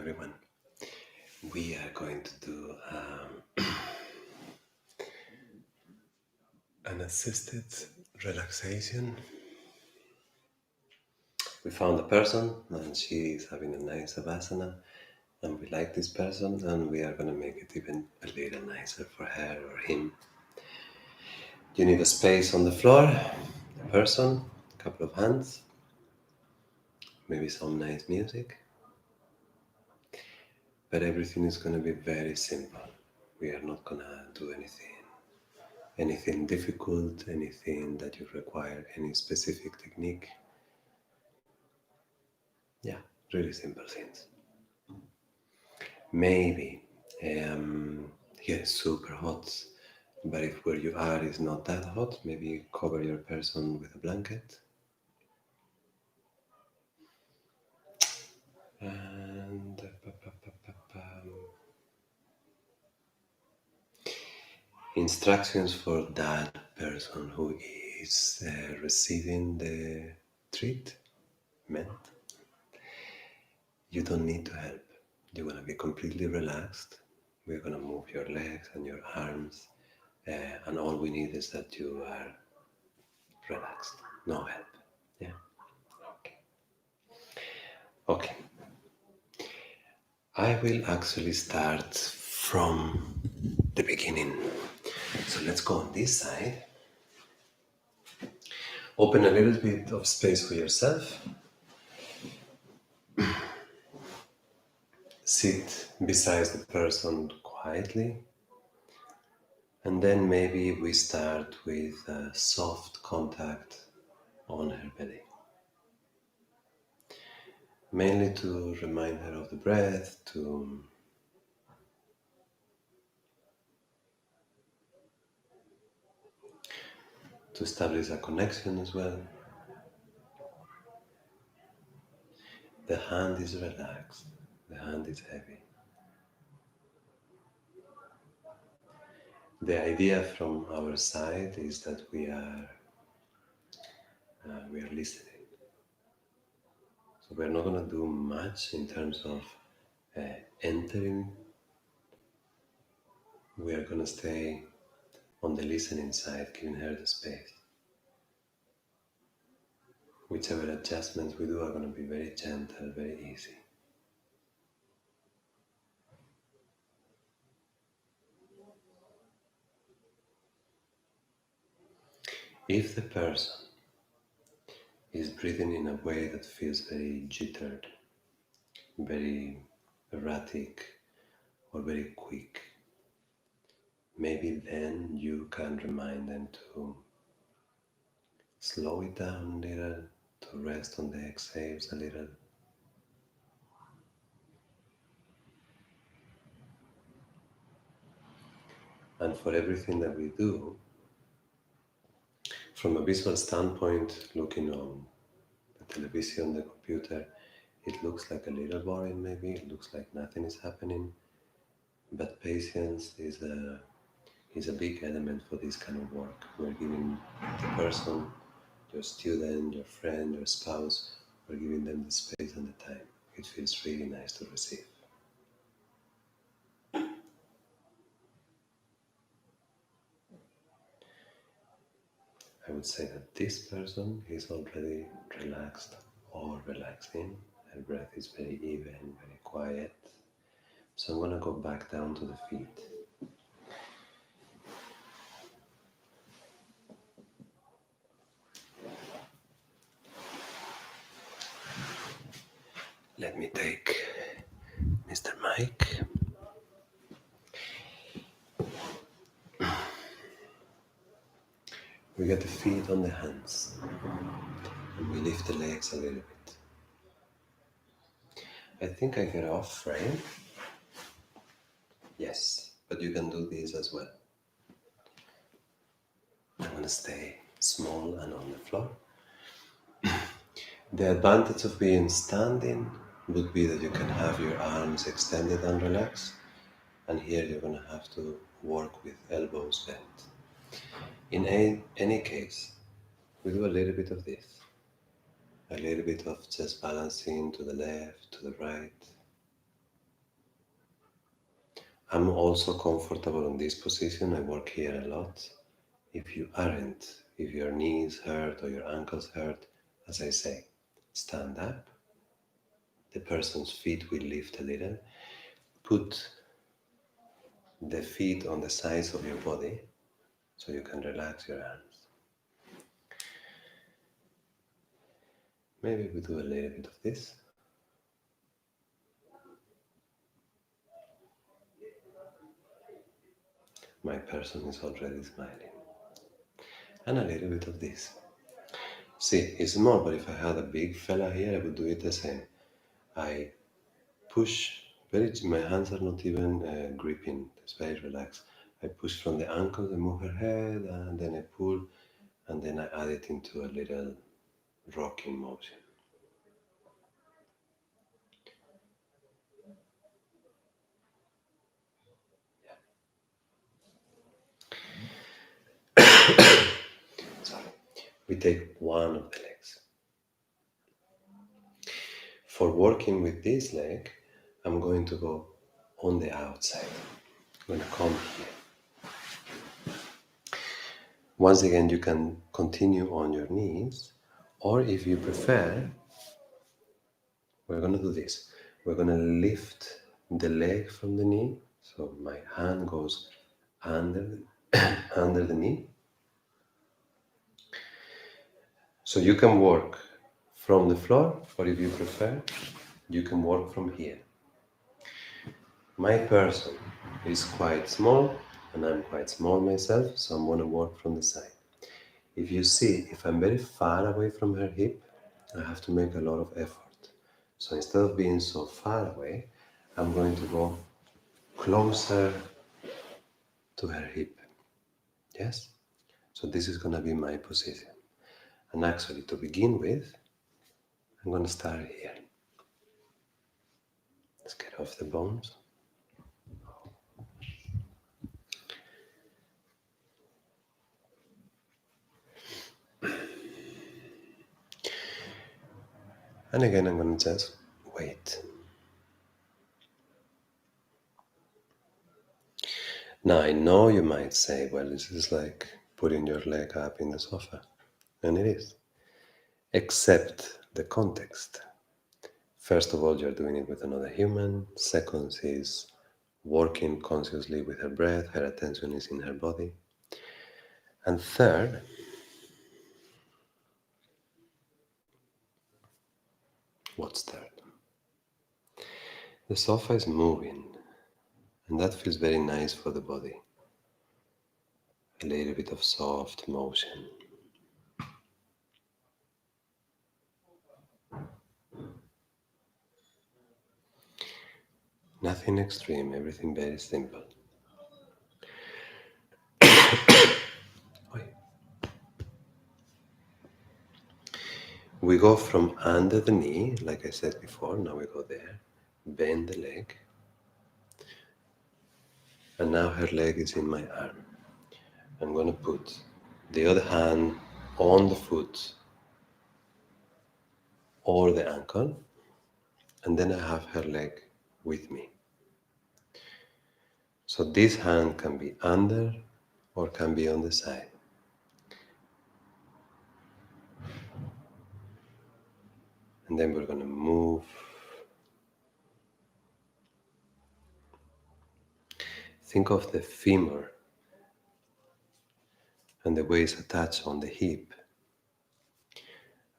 everyone. We are going to do an assisted relaxation. We found a person and she is having a nice savasana and we like this person and we are going to make it even a little nicer for her or him. You need a space on the floor, a person, a couple of hands, maybe some nice music. But everything is going to be very simple. We are not going to do anything difficult, anything that you require any specific technique. Yeah, really simple things. Maybe here is super hot, but if where you are is not that hot, maybe cover your person with a blanket. And instructions for that person who is receiving the treatment. You don't need to help. You're going to be completely relaxed. We're going to move your legs and your arms. And all we need is that you are relaxed. No help. Yeah? Okay. I will actually start from the beginning. So let's go on this side. Open a little bit of space for yourself. Sit beside the person quietly. And then maybe we start with a soft contact on her belly. Mainly to remind her of the breath, to establish a connection as well. The hand is relaxed, the hand is heavy. The idea from our side is that we are listening. So we're not going to do much in terms of entering. We are going to stay on the listening side, giving her the space. Whichever adjustments we do are going to be very gentle, very easy. If the person is breathing in a way that feels very jittered, very erratic, or very quick, maybe then you can remind them to slow it down a little, to rest on the exhales a little. And for everything that we do, from a visual standpoint, looking on the television, the computer, it looks like a little boring maybe, it looks like nothing is happening, but patience is a big element for this kind of work. We're giving the person, your student, your friend, your spouse, we're giving them the space and the time. It feels really nice to receive. I would say that this person is already relaxed or relaxing. Her breath is very even, very quiet. So I'm going to go back down to the feet. Let me take Mr. Mike. We get the feet on the hands and we lift the legs a little bit. I think I get off frame. Yes, but you can do this as well. I'm going to stay small and on the floor. The advantage of being standing would be that you can have your arms extended and relaxed. And here you're going to have to work with elbows bent. In any case, we do a little bit of this. A little bit of just balancing to the left, to the right. I'm also comfortable in this position. I work here a lot. If you aren't, if your knees hurt or your ankles hurt, as I say, stand up. The person's feet will lift a little. Put the feet on the sides of your body so you can relax your arms. Maybe we do a little bit of this. My person is already smiling. And a little bit of this. See, it's small, but if I had a big fella here, I would do it the same. I push, my hands are not even gripping, it's very relaxed. I push from the ankle, I move her head, and then I pull, and then I add it into a little rocking motion. Sorry. We take one of the legs. For working with this leg, I'm going to go on the outside. I'm going to come here. Once again, you can continue on your knees, or if you prefer, we're going to do this. We're going to lift the leg from the knee, so my hand goes under, under the knee. So you can work from the floor, or if you prefer, you can work from here. My person is quite small, and I'm quite small myself, so I'm going to work from the side. If you see, if I'm very far away from her hip, I have to make a lot of effort. So instead of being so far away, I'm going to go closer to her hip. Yes? So this is going to be my position. And actually, to begin with, I'm going to start here. Let's get off the bones. And again, I'm going to just wait. Now, I know you might say, well, this is like putting your leg up in the sofa. And it is. Except the context. First of all, you're doing it with another human. Second is working consciously with her breath. Her attention is in her body. And third, what's third? The sofa is moving, and that feels very nice for the body. A little bit of soft motion. Nothing extreme, everything very simple. We go from under the knee, like I said before, now we go there, bend the leg, and now her leg is in my arm. I'm going to put the other hand on the foot or the ankle, and then I have her leg with me. So this hand can be under or can be on the side. And then we're going to move. Think of the femur and the way it's attached on the hip.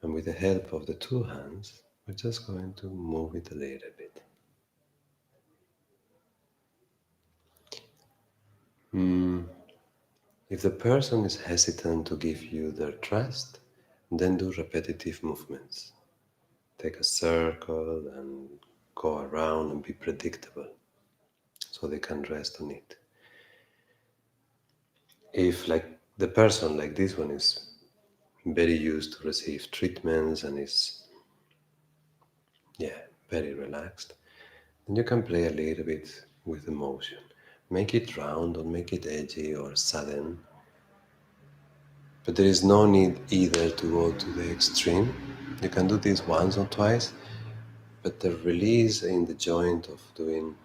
And with the help of the two hands, we're just going to move it a little bit. If the person is hesitant to give you their trust, then do repetitive movements. Take a circle and go around and be predictable so they can rest on it. If like the person like this one is very used to receive treatments and is very relaxed, then you can play a little bit with the motion. Make it round, don't make it edgy or sudden. But there is no need either to go to the extreme. You can do this once or twice, but the release in the joint of doing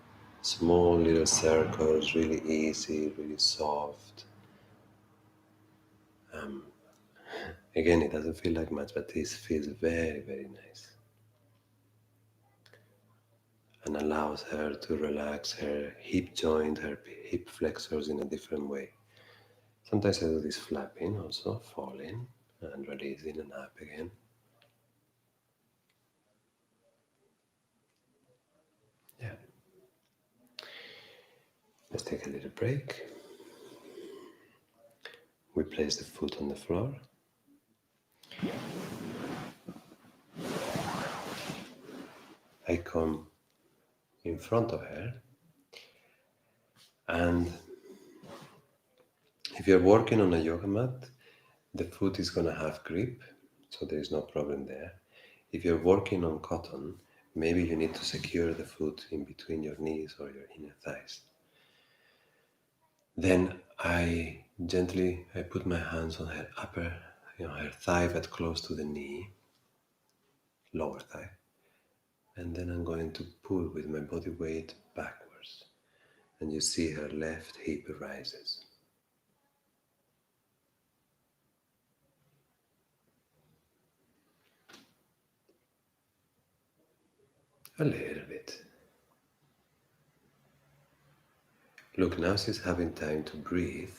Small little circles, really easy, really soft. Again, it doesn't feel like much, but this feels very, very nice. And allows her to relax her hip joint, her hip flexors in a different way. Sometimes I do this flapping also, falling and releasing and up again. Yeah. Let's take a little break. We place the foot on the floor. I come in front of her, and if you're working on a yoga mat, the foot is going to have grip, so there is no problem there. If you're working on cotton, maybe you need to secure the foot in between your knees or your inner thighs. Then I put my hands on her upper, her thigh but close to the knee, lower thigh, and then I'm going to pull with my body weight backwards, and you see her left hip rises. A little bit. Look, now she's having time to breathe,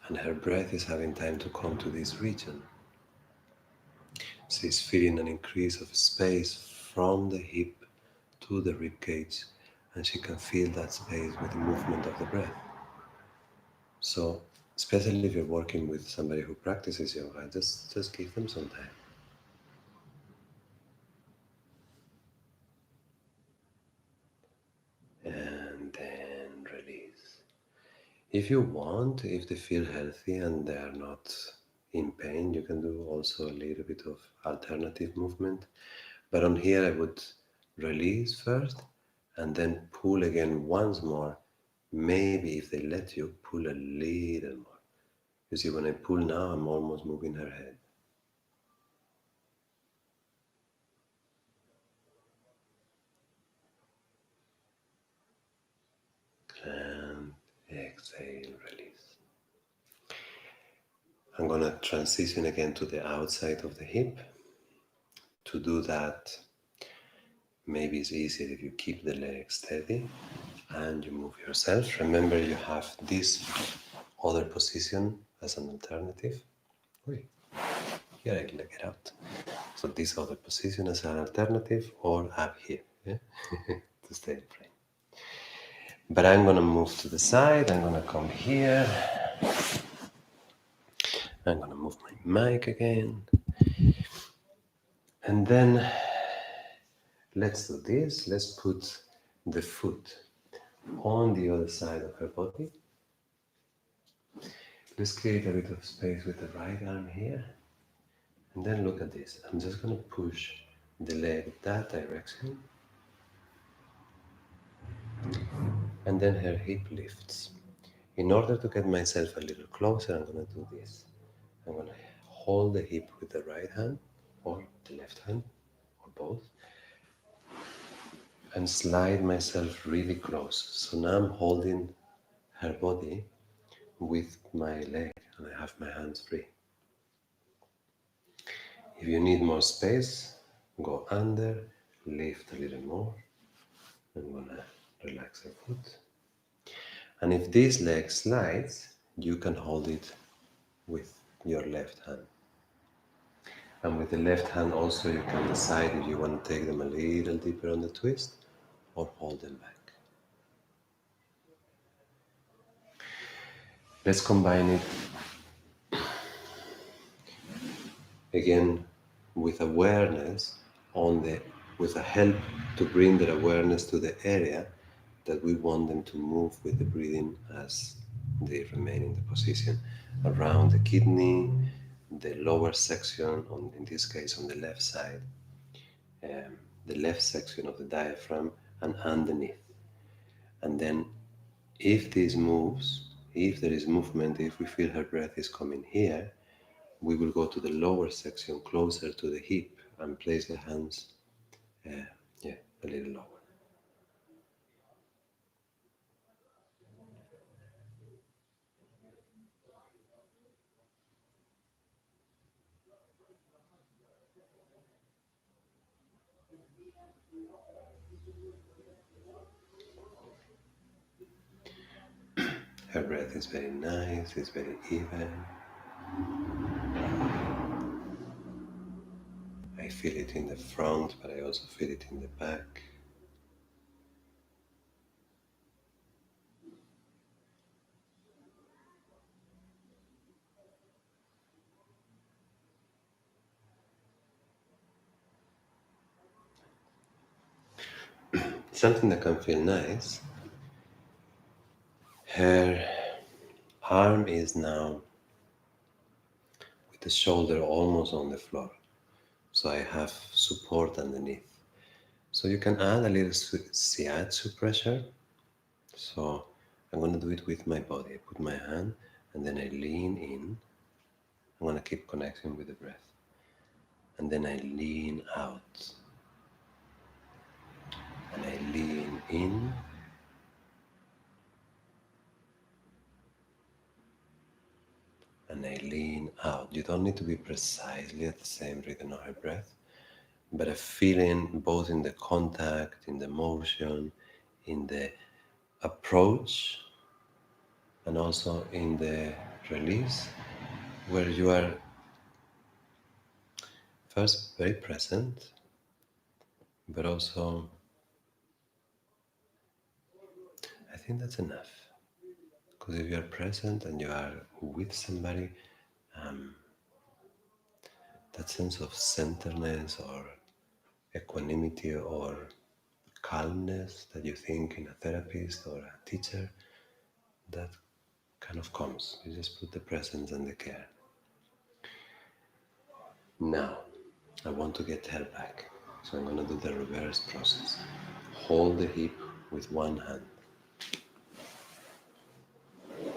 and her breath is having time to come to this region. She's feeling an increase of space from the hip to the rib cage, and she can feel that space with the movement of the breath. So, especially if you're working with somebody who practices yoga, just give them some time. And then release. If you want, if they feel healthy and they are not in pain, you can do also a little bit of alternative movement. But on here, I would release first and then pull again once more. Maybe if they let you, pull a little more. You see, when I pull now, I'm almost moving her head. And exhale, release. I'm going to transition again to the outside of the hip. To do that, maybe it's easier if you keep the leg steady and you move yourself. Remember, you have this other position as an alternative. Wait, here I can get out. So this other position as an alternative, or up here, yeah? To stay in frame. But I'm gonna move to the side, I'm gonna come here. I'm gonna move my mic again. And then let's do this. Let's put the foot on the other side of her body. Let's create a bit of space with the right arm here. And then look at this. I'm just going to push the leg that direction. And then her hip lifts. In order to get myself a little closer, I'm going to do this. I'm going to hold the hip with the right hand or the left hand or both and slide myself really close. So now I'm holding her body with my leg and I have my hands free. If you need more space, go under, lift a little more. I'm gonna relax her foot. And if this leg slides, you can hold it with your left hand. And with the left hand also you can decide if you want to take them a little deeper on the twist or hold them back. Let's combine it again with awareness with a help to bring their awareness to the area that we want them to move with the breathing as they remain in the position around the kidney, the lower section, in this case on the left side, the left section of the diaphragm, and underneath. And then if this moves, if there is movement, if we feel her breath is coming here, we will go to the lower section closer to the hip and place the hands, a little lower. Her breath is very nice, it's very even. I feel it in the front, but I also feel it in the back. Something that can feel nice. Her arm is now with the shoulder almost on the floor. So I have support underneath. So you can add a little shiatsu pressure. So I'm going to do it with my body. I put my hand and then I lean in. I'm going to keep connecting with the breath. And then I lean out. And I lean in. And I lean out. You don't need to be precisely at the same rhythm of her breath, but a feeling both in the contact, in the motion, in the approach, and also in the release, where you are first very present, but also I think that's enough. Because if you are present and you are with somebody, that sense of centeredness or equanimity or calmness that you think in a therapist or a teacher, that kind of comes. You just put the presence and the care. Now, I want to get her back. So I'm going to do the reverse process. Hold the hip with one hand.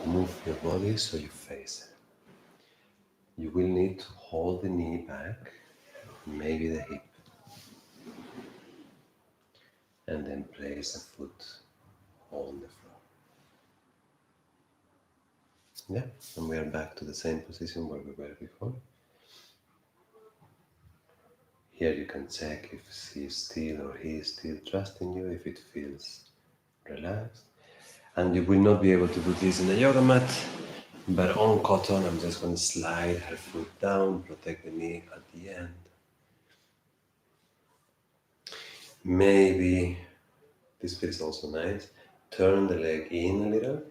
Move your body so you face it. You will need to hold the knee back, maybe the hip, and then place a foot on the floor. Yeah, and we are back to the same position where we were before. Here you can check if she is still or he is still trusting you, if it feels relaxed. And you will not be able to do this in a yoga mat, but on cotton I'm just going to slide her foot down, protect the knee at the end. Maybe, this feels also nice, turn the leg in a little,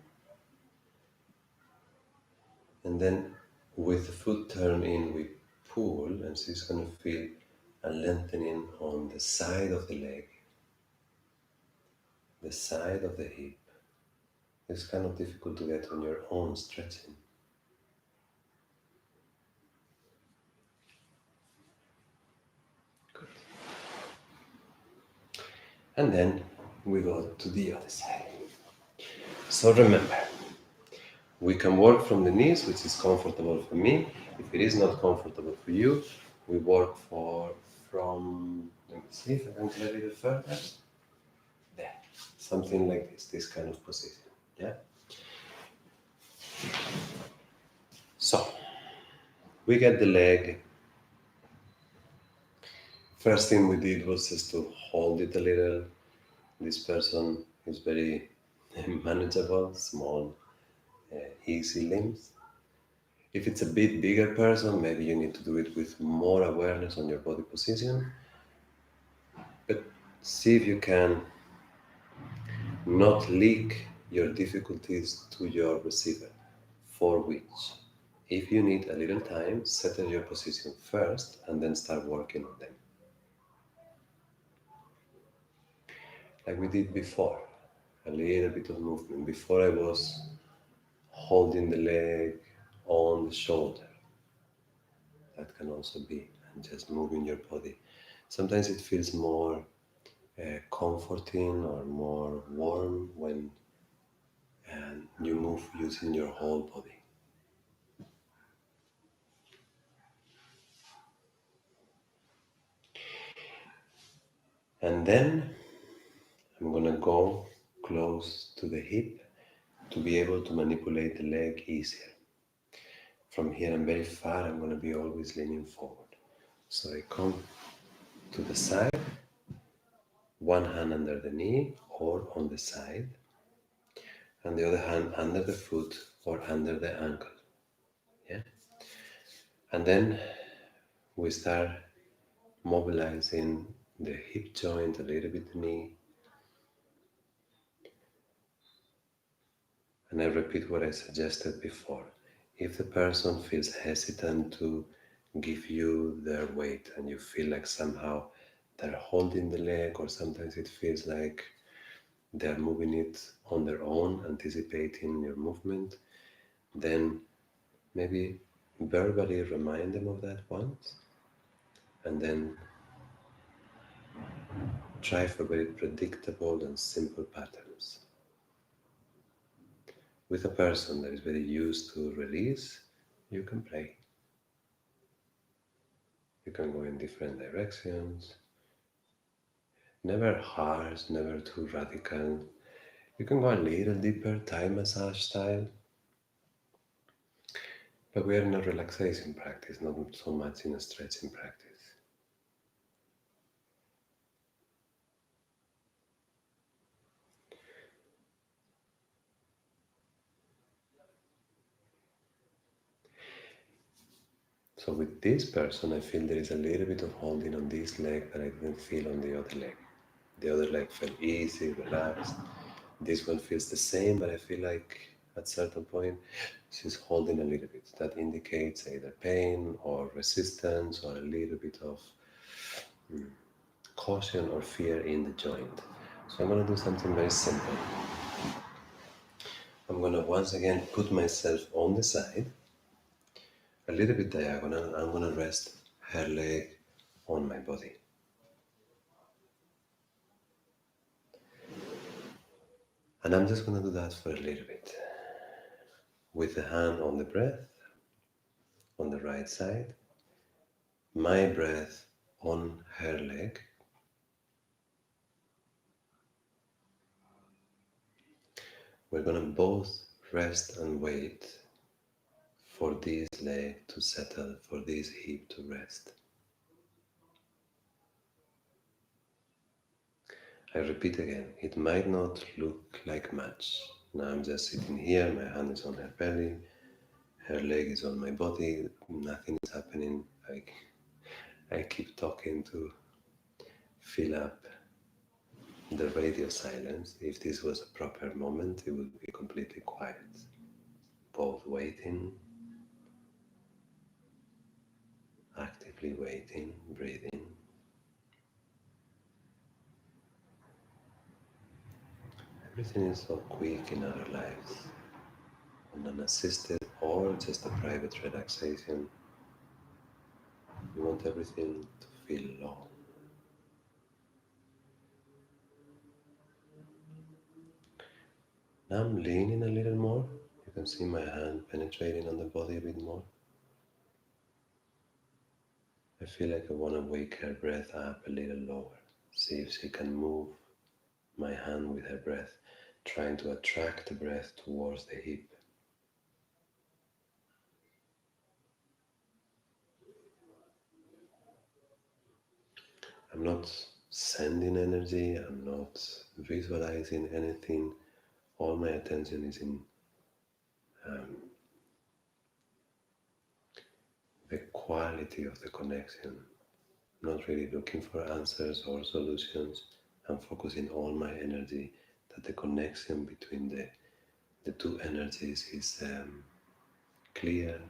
and then with the foot turned in we pull, and she's going to feel a lengthening on the side of the leg, the side of the hip. It's kind of difficult to get on your own stretching. Good. And then we go to the other side. So remember, we can work from the knees, which is comfortable for me. If it is not comfortable for you, we work from, let me see if I can get a little further. There, something like this kind of position, yeah? So, we get the leg. First thing we did was just to hold it a little. This person is very manageable, small, easy limbs. If it's a bit bigger person, maybe you need to do it with more awareness on your body position. But see if you can not leak your difficulties to your receiver, for which, if you need a little time, settle your position first and then start working on them. Like we did before, a little bit of movement. Before I was holding the leg on the shoulder. That can also be, and just moving your body. Sometimes it feels more comforting or more warm when you move using your whole body. And then I'm gonna go close to the hip to be able to manipulate the leg easier. From here I'm very far, I'm gonna be always leaning forward. So I come to the side one hand under the knee or on the side, and the other hand under the foot or under the ankle. Yeah? And then we start mobilizing the hip joint, a little bit the knee, and I repeat what I suggested before. If the person feels hesitant to give you their weight and you feel like somehow they're holding the leg, or sometimes it feels like they're moving it on their own, anticipating your movement, then maybe verbally remind them of that once, and then try for very predictable and simple patterns. With a person that is very used to release, you can play. You can go in different directions, never harsh, never too radical. You can go a little deeper, Thai massage style, but we are in a relaxation practice, not so much in a stretching practice. So with this person, I feel there is a little bit of holding on this leg that I didn't feel on the other leg. The other leg felt easy, relaxed. This one feels the same, but I feel like at certain point she's holding a little bit. That indicates either pain or resistance or a little bit of caution or fear in the joint. So I'm going to do something very simple. I'm going to once again put myself on the side, a little bit diagonal. I'm going to rest her leg on my body. And I'm just going to do that for a little bit. With the hand on the breath, on the right side, my breath on her leg. We're going to both rest and wait for this leg to settle, for this hip to rest. I repeat again, it might not look like much. Now I'm just sitting here, my hand is on her belly, her leg is on my body, nothing is happening. I keep talking to fill up the radio silence. If this was a proper moment, it would be completely quiet. Both waiting, actively waiting, breathing. Everything is so quick in our lives. And unassisted or just a private relaxation, we want everything to feel long. Now I'm leaning a little more. You can see my hand penetrating on the body a bit more. I feel like I want to wake her breath up a little lower. See if she can move my hand with her breath, trying to attract the breath towards the hip. I'm not sending energy, I'm not visualizing anything. All my attention is in the quality of the connection. Not really looking for answers or solutions. I'm focusing all my energy that the connection between the two energies is clear,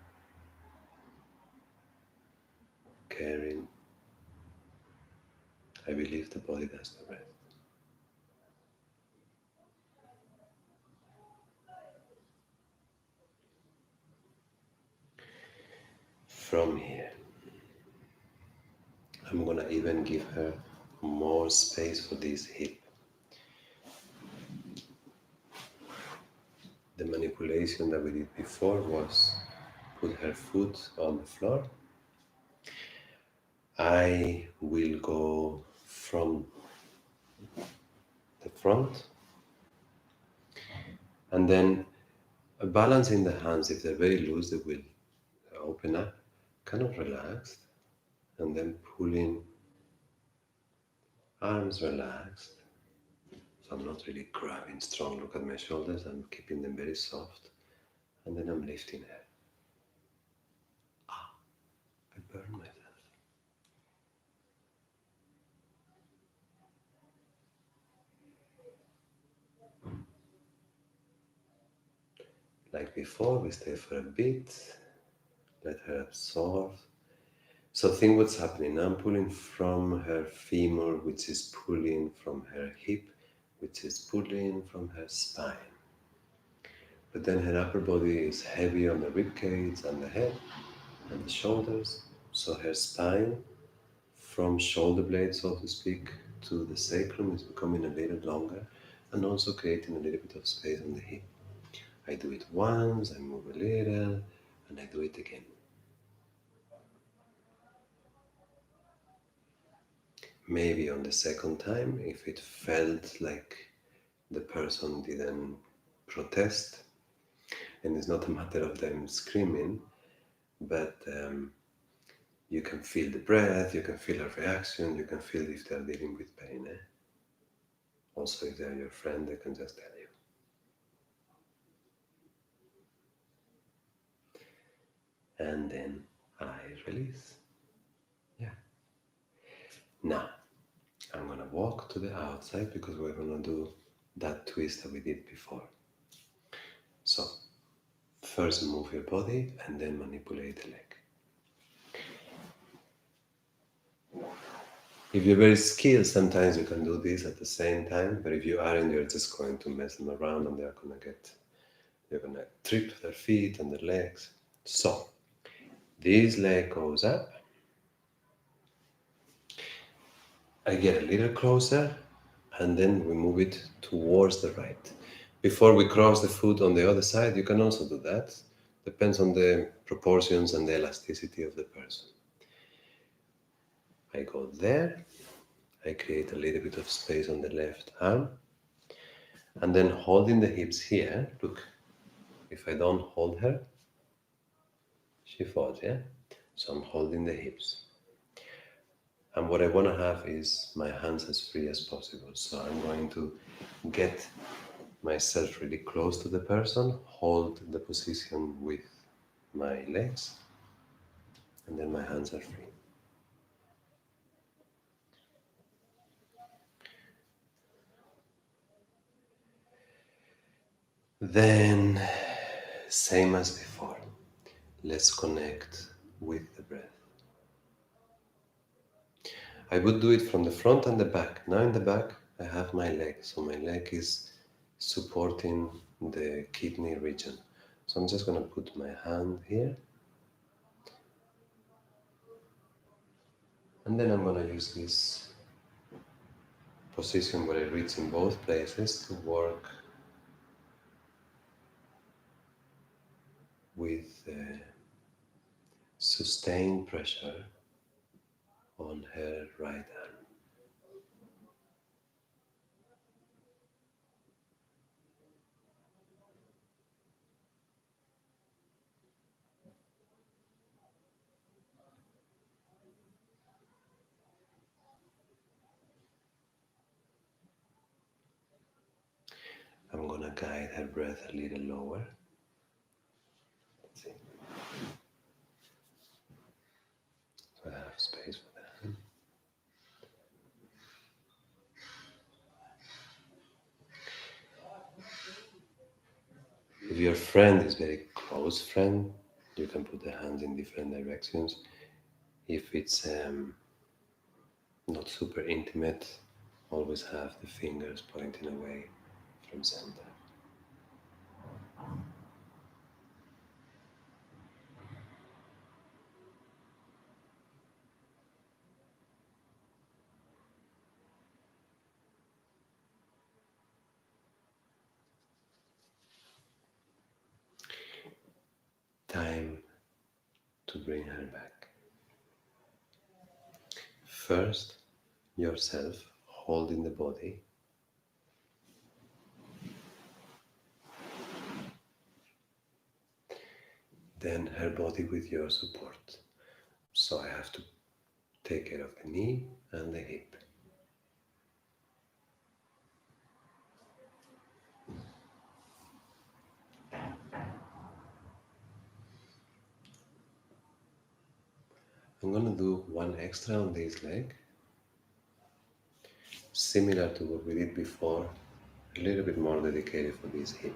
caring. I believe the body does the rest. From here, I'm gonna even give her more space for this hip. The manipulation that we did before was put her foot on the floor. I will go from the front and then balancing the hands. If they're very loose, they will open up, kind of relaxed, and then pulling Arms relaxed. So I'm not really grabbing strong. Look at my shoulders. I'm keeping them very soft. And then I'm lifting her. I burn myself. Like before, we stay for a bit. Let her absorb. So think what's happening. I'm pulling from her femur, which is pulling from her hip, which is pulling from her spine. But then her upper body is heavy on the rib cage and the head and the shoulders. So her spine, from shoulder blade, so to speak, to the sacrum is becoming a little longer and also creating a little bit of space on the hip. I do it once, I move a little, and I do it again. Maybe on the second time, if it felt like the person didn't protest, and it's not a matter of them screaming, but you can feel the breath, you can feel a reaction, you can feel if they're dealing with pain. Also, if they're your friend, they can just tell you. And then I release. Yeah. Now, I'm gonna walk to the outside because we're gonna do that twist that we did before. So, first move your body and then manipulate the leg. If you're very skilled, sometimes you can do this at the same time, but if you aren't, you're just going to mess them around and you're gonna trip their feet and their legs. So, this leg goes up. I get a little closer and then we move it towards the right. Before we cross the foot on the other side, you can also do that. Depends on the proportions and the elasticity of the person. I go there, I create a little bit of space on the left arm, and then holding the hips here, look, if I don't hold her, she falls, yeah? So I'm holding the hips. And what I want to have is my hands as free as possible. So I'm going to get myself really close to the person, hold the position with my legs, and then my hands are free. Then, same as before, let's connect with the breath. I would do it from the front and the back. Now in the back, I have my leg, so my leg is supporting the kidney region. So I'm just going to put my hand here, and then I'm going to use this position where I reach in both places to work with sustained pressure on her right arm. I'm going to guide her breath a little lower. Let's see. So I have space for that. If your friend is very close friend, you can put the hands in different directions. If it's not super intimate, always have the fingers pointing away from center. Time to bring her back. First, yourself holding the body. Then her body with your support. So I have to take care of the knee and the hip. I'm gonna do one extra on this leg, similar to what we did before, a little bit more dedicated for this hip.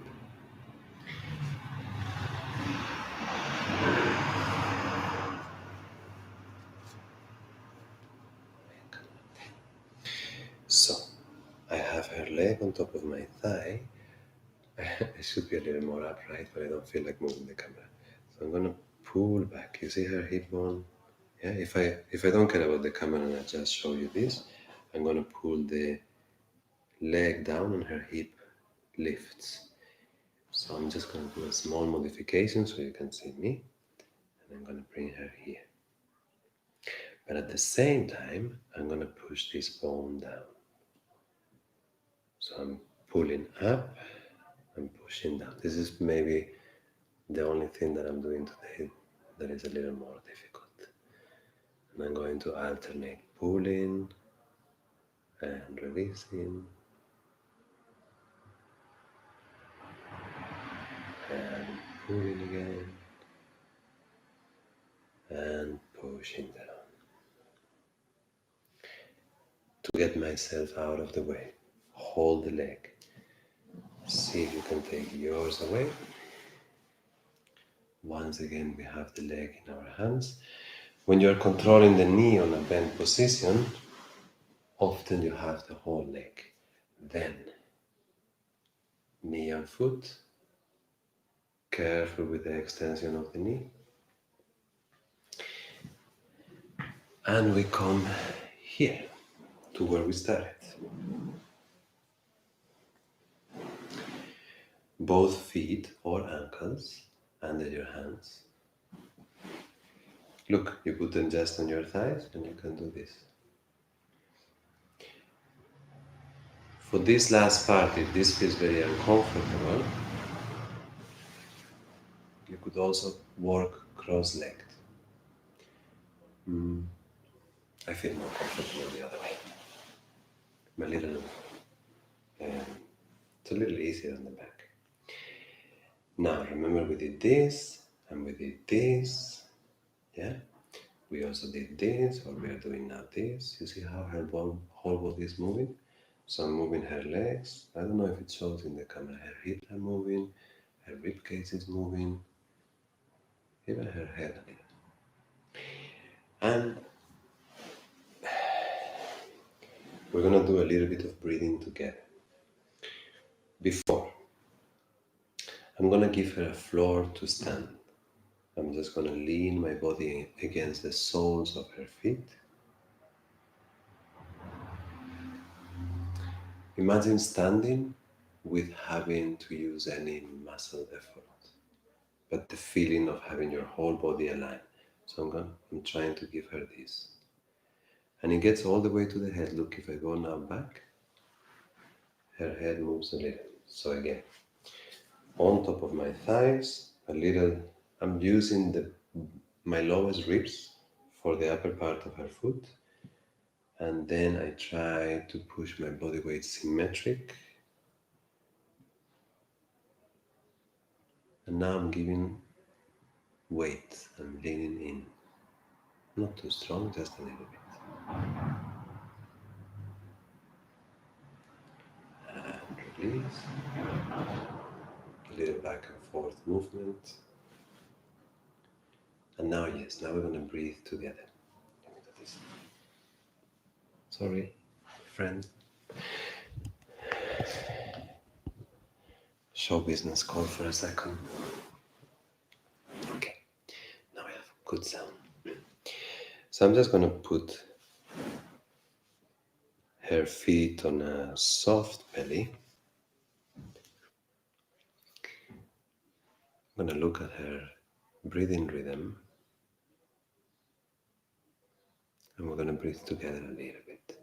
So, I have her leg on top of my thigh. It should be a little more upright, but I don't feel like moving the camera. So I'm gonna pull back. You see her hip bone? Yeah, if I don't care about the camera and I just show you this, I'm gonna pull the leg down and her hip lifts. So I'm just gonna do a small modification so you can see me, and I'm gonna bring her here. But at the same time, I'm gonna push this bone down. So I'm pulling up, I'm pushing down. This is maybe the only thing that I'm doing today that is a little more difficult. And I'm going to alternate pulling and releasing and pulling again and pushing down to get myself out of the way. Hold the leg. See if you can take yours away. Once again, we have the leg in our hands. When you're controlling the knee on a bent position, often you have the whole leg. Then, knee and foot, careful with the extension of the knee. And we come here to where we started. Both feet or ankles under your hands. Look, you put them just on your thighs and you can do this. For this last part, if this feels very uncomfortable, you could also work cross-legged. I feel more comfortable the other way. It's a little easier on the back. Now, remember we did this, and we did this, yeah? We also did this, or we are doing now this. You see how her whole body is moving? So I'm moving her legs. I don't know if it shows in the camera. Her hips are moving, her rib cage is moving, even her head a little. And we're gonna do a little bit of breathing together. Before, I'm gonna give her a floor to stand. I'm just gonna lean my body against the soles of her feet. Imagine standing with having to use any muscle effort, but the feeling of having your whole body aligned. So I'm trying to give her this. And it gets all the way to the head. Look, if I go now back, her head moves a little. So again, on top of my thighs, a little, I'm using my lowest ribs for the upper part of her foot. And then I try to push my body weight symmetric. And now I'm giving weight. I'm leaning in. Not too strong, just a little bit. And release. A little back and forth movement. And now, yes, now we're going to breathe together. Let me do this. Sorry, friend. Show business call for a second. Okay, now we have good sound. So I'm just going to put her feet on a soft belly. I'm going to look at her breathing rhythm. And we're going to breathe together a little bit.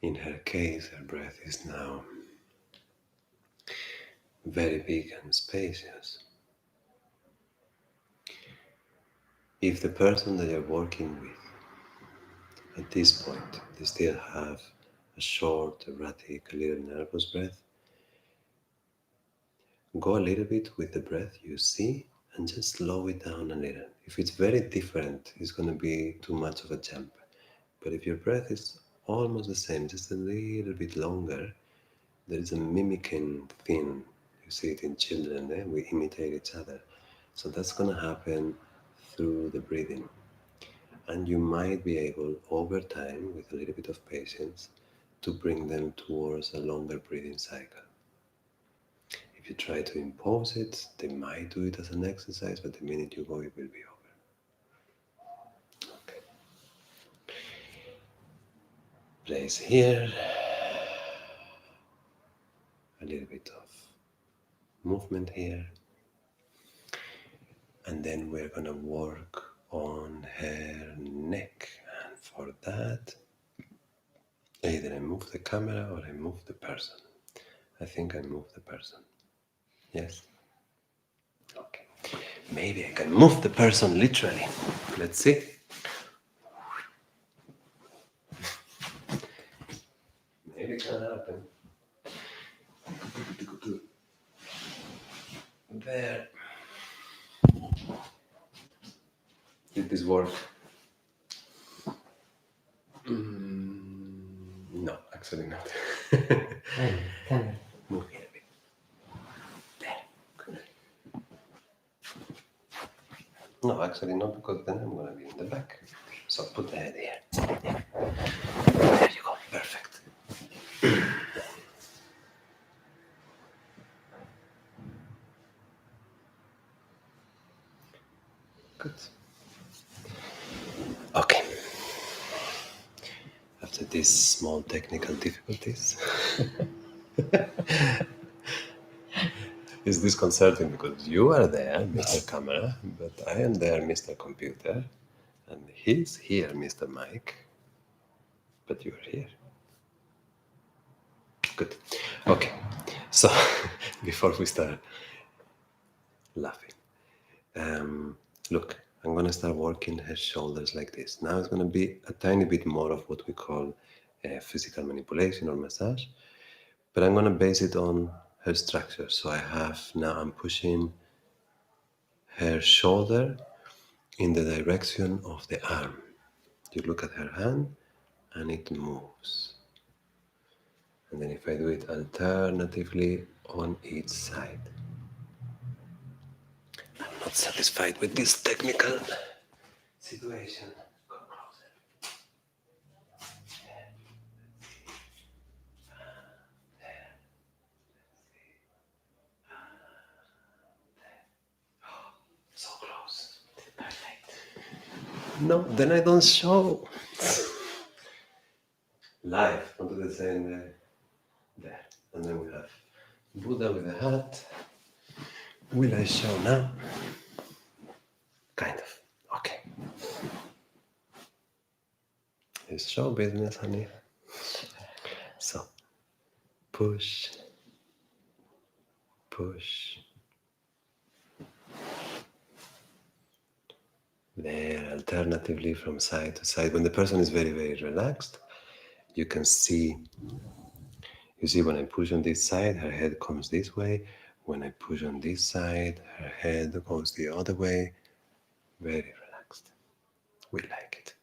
In her case, her breath is now very big and spacious. If the person that you're working with at this point, they still have a short, erratic, a little nervous breath, go a little bit with the breath you see and just slow it down a little. If it's very different, it's going to be too much of a jump. But if your breath is almost the same, just a little bit longer, there is a mimicking thing. You see it in children, we imitate each other. So that's going to happen through the breathing. And you might be able, over time, with a little bit of patience, to bring them towards a longer breathing cycle. If you try to impose it, they might do it as an exercise, but the minute you go, it will be over. Okay. Place here. A little bit of movement here. And then we're going to work on her neck. And for that, either I move the camera or I move the person. I think I move the person. Yes? Okay. Maybe I can move the person literally. Let's see. Maybe it can happen. There. Did this work? No, actually not. Camera. Move here a bit. There. Good. No, actually not, because then I'm going to be in the back. So put the head here. There you go. Perfect. Good. Okay. After these small technical difficulties, it's disconcerting because you are there, Mr. Camera, but I am there, Mr. Computer, and he's here, Mr. Mike, but you're here. Good. Okay. So, before we start laughing, look, I'm going to start working her shoulders like this. Now it's going to be a tiny bit more of what we call physical manipulation or massage, but I'm going to base it on her structure. So I'm pushing her shoulder in the direction of the arm. You look at her hand and it moves. And then if I do it alternatively on each side. I'm not satisfied with this technical situation. Come closer. So close. Perfect. No, then I don't show. Live, don't do the same there. And then we have Buddha with a hat. Will I show now? Kind of. Okay. It's show business, honey. So, push, push. There, alternatively from side to side. When the person is very, very relaxed, you can see, when I push on this side, her head comes this way. When I push on this side, her head goes the other way. Very relaxed. We like it.